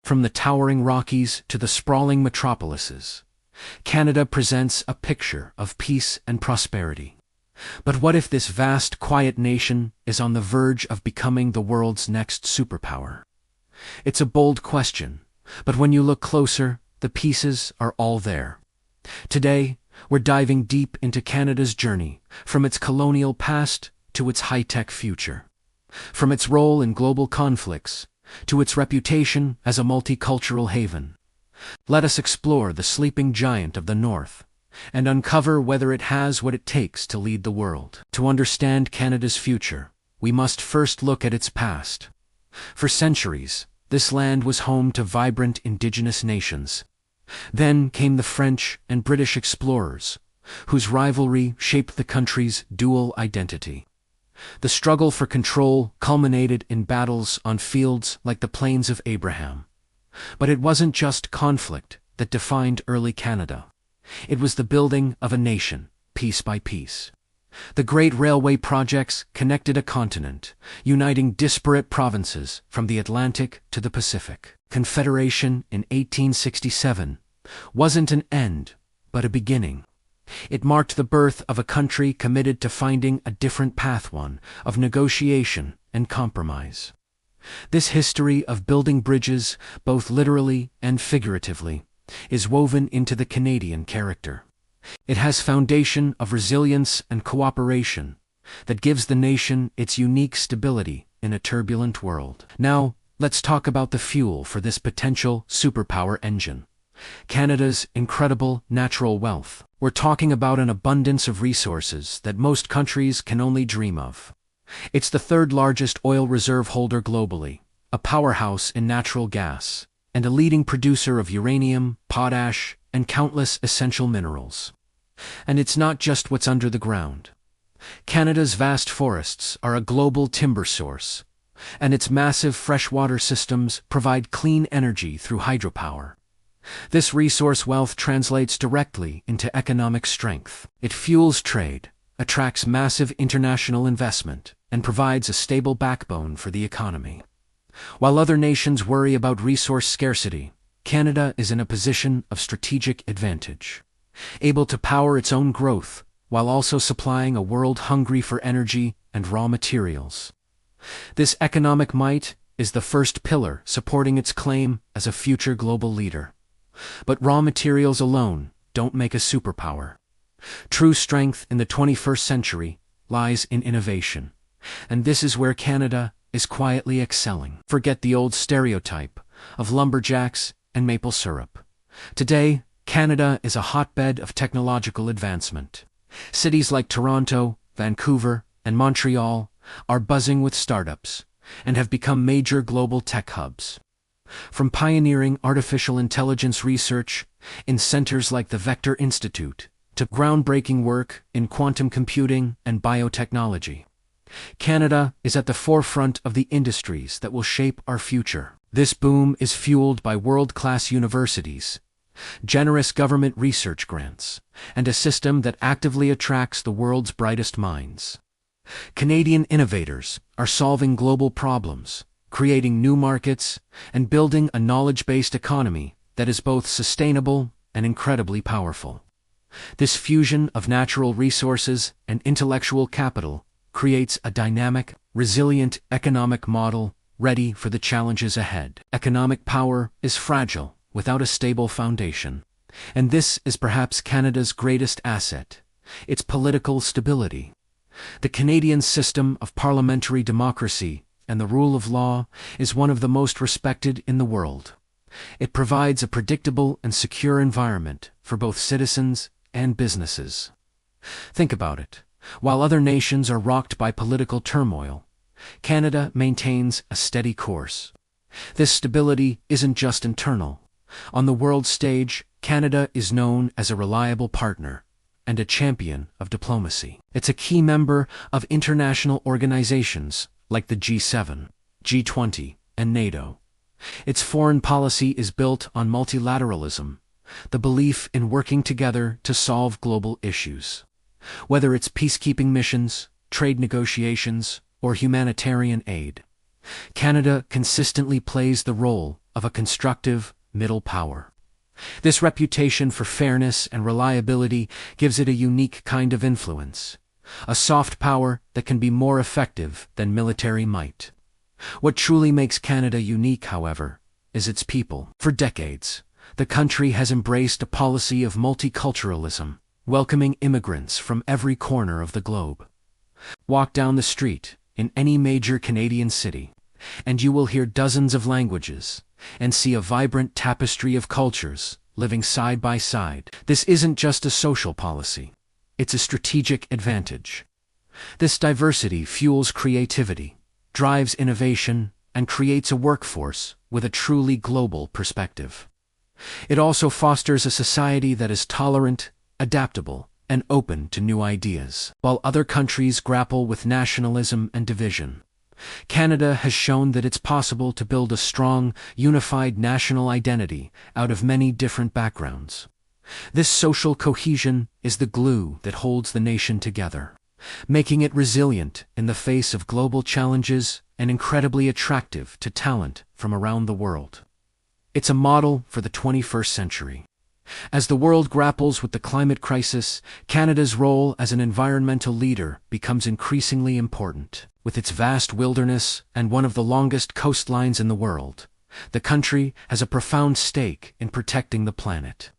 From the towering Rockies to the sprawling metropolises, Canada presents a picture of peace and prosperity. But what if this vast, quiet nation is on the verge of becoming the world's next superpower? It's a bold question, but when you look closer, the pieces are all there. Today, we're diving deep into Canada's journey, from its colonial past to its high-tech future. From its role in global conflicts to its reputation as a multicultural haven. Let us explore the sleeping giant of the North and uncover whether it has what it takes to lead the world. To understand Canada's future, we must first look at its past. For centuries, this land was home to vibrant indigenous nations. Then came the French and British explorers, whose rivalry shaped the country's dual identity. The struggle for control culminated in battles on fields like the Plains of Abraham. But it wasn't just conflict that defined early Canada. It was the building of a nation, piece by piece. The great railway projects connected a continent, uniting disparate provinces from the Atlantic to the Pacific. Confederation in 1867 wasn't an end, but a beginning. It marked the birth of a country committed to finding a different path, one of negotiation and compromise. This history of building bridges, both literally and figuratively, is woven into the Canadian character. It has foundation of resilience and cooperation that gives the nation its unique stability in a turbulent world. Now, let's talk about the fuel for this potential superpower engine. Canada's incredible natural wealth. We're talking about an abundance of resources that most countries can only dream of. It's the third largest oil reserve holder globally, a powerhouse in natural gas, and a leading producer of uranium, potash, and countless essential minerals. And it's not just what's under the ground. Canada's vast forests are a global timber source, and its massive freshwater systems provide clean energy through hydropower. This resource wealth translates directly into economic strength. It fuels trade, attracts massive international investment, and provides a stable backbone for the economy. While other nations worry about resource scarcity, Canada is in a position of strategic advantage, able to power its own growth while also supplying a world hungry for energy and raw materials. This economic might is the first pillar supporting its claim as a future global leader. But raw materials alone don't make a superpower. True strength in the 21st century lies in innovation, and this is where Canada is quietly excelling. Forget the old stereotype of lumberjacks and maple syrup. Today, Canada is a hotbed of technological advancement. Cities like Toronto, Vancouver, and Montreal are buzzing with startups and have become major global tech hubs. From pioneering artificial intelligence research in centers like the Vector Institute to groundbreaking work in quantum computing and biotechnology, Canada is at the forefront of the industries that will shape our future. This boom is fueled by world-class universities, generous government research grants, and a system that actively attracts the world's brightest minds. Canadian innovators are solving global problems, creating new markets, and building a knowledge-based economy that is both sustainable and incredibly powerful. This fusion of natural resources and intellectual capital creates a dynamic, resilient economic model ready for the challenges ahead. Economic power is fragile without a stable foundation, and this is perhaps Canada's greatest asset, its political stability. The Canadian system of parliamentary democracy and the rule of law is one of the most respected in the world. It provides a predictable and secure environment for both citizens and businesses. Think about it. While other nations are rocked by political turmoil, Canada maintains a steady course. This stability isn't just internal. On the world stage, Canada is known as a reliable partner and a champion of diplomacy. It's a key member of international organizations like the G7, G20, and NATO. Its foreign policy is built on multilateralism, the belief in working together to solve global issues. Whether it's peacekeeping missions, trade negotiations, or humanitarian aid, Canada consistently plays the role of a constructive, middle power. This reputation for fairness and reliability gives it a unique kind of influence, a soft power that can be more effective than military might. What truly makes Canada unique, however, is its people. For decades, the country has embraced a policy of multiculturalism, welcoming immigrants from every corner of the globe. Walk down the street in any major Canadian city, and you will hear dozens of languages and see a vibrant tapestry of cultures living side by side. This isn't just a social policy, it's a strategic advantage. This diversity fuels creativity, drives innovation, and creates a workforce with a truly global perspective. It also fosters a society that is tolerant, adaptable, and open to new ideas. While other countries grapple with nationalism and division, Canada has shown that it's possible to build a strong, unified national identity out of many different backgrounds. This social cohesion is the glue that holds the nation together, making it resilient in the face of global challenges and incredibly attractive to talent from around the world. It's a model for the 21st century. As the world grapples with the climate crisis, Canada's role as an environmental leader becomes increasingly important. With its vast wilderness and one of the longest coastlines in the world, the country has a profound stake in protecting the planet.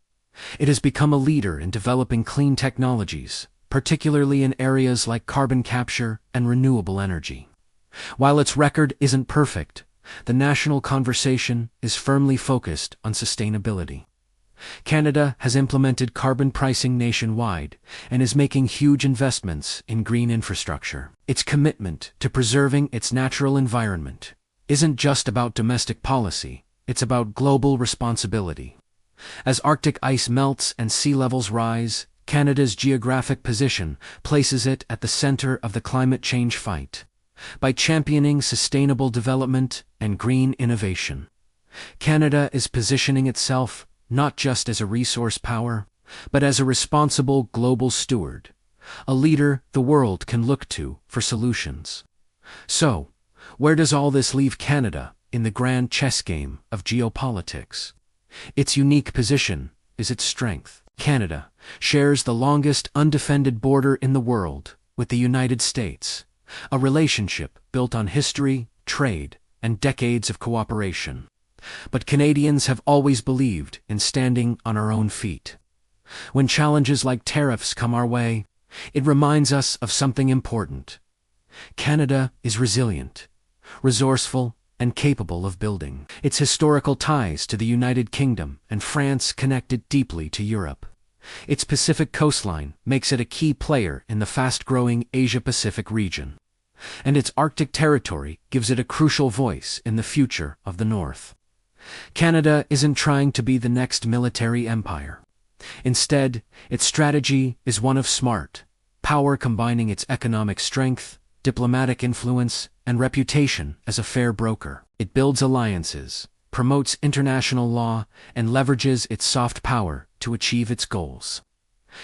It has become a leader in developing clean technologies, particularly in areas like carbon capture and renewable energy. While its record isn't perfect, the national conversation is firmly focused on sustainability. Canada has implemented carbon pricing nationwide and is making huge investments in green infrastructure. Its commitment to preserving its natural environment isn't just about domestic policy, it's about global responsibility. As Arctic ice melts and sea levels rise, Canada's geographic position places it at the center of the climate change fight. By championing sustainable development and green innovation, Canada is positioning itself not just as a resource power, but as a responsible global steward, a leader the world can look to for solutions. So, where does all this leave Canada in the grand chess game of geopolitics? Its unique position is its strength. Canada shares the longest undefended border in the world with the United States, a relationship built on history, trade, and decades of cooperation. But Canadians have always believed in standing on our own feet. When challenges like tariffs come our way, it reminds us of something important. Canada is resilient, resourceful, and capable of building. Its historical ties to the United Kingdom and France connect it deeply to Europe. Its Pacific coastline makes it a key player in the fast-growing Asia-Pacific region. And its Arctic territory gives it a crucial voice in the future of the North. Canada isn't trying to be the next military empire. Instead, its strategy is one of smart power, combining its economic strength, diplomatic influence, and reputation as a fair broker. It builds alliances, promotes international law, and leverages its soft power to achieve its goals.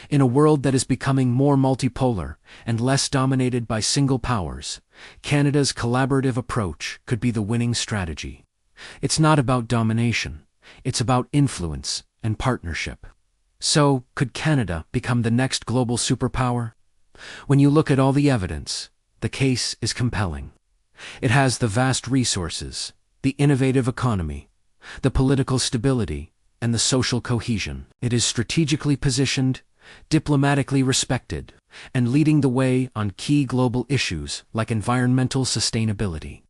In a world that is becoming more multipolar and less dominated by single powers, Canada's collaborative approach could be the winning strategy. It's not about domination, it's about influence and partnership. So, could Canada become the next global superpower? When you look at all the evidence, the case is compelling. It has the vast resources, the innovative economy, the political stability, and the social cohesion. It is strategically positioned, diplomatically respected, and leading the way on key global issues like environmental sustainability.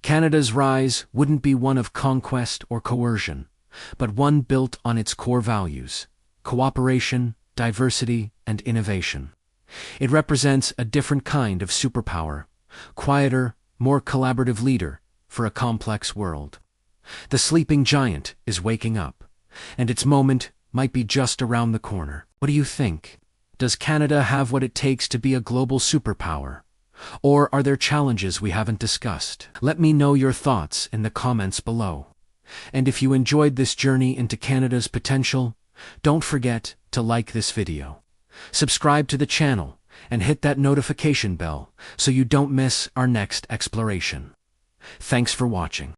Canada's rise wouldn't be one of conquest or coercion, but one built on its core values: cooperation, diversity, and innovation. It represents a different kind of superpower, quieter, more collaborative leader for a complex world. The sleeping giant is waking up, and its moment might be just around the corner. What do you think? Does Canada have what it takes to be a global superpower? Or are there challenges we haven't discussed? Let me know your thoughts in the comments below. And if you enjoyed this journey into Canada's potential, don't forget to like this video, subscribe to the channel, and hit that notification bell so you don't miss our next exploration. Thanks for watching.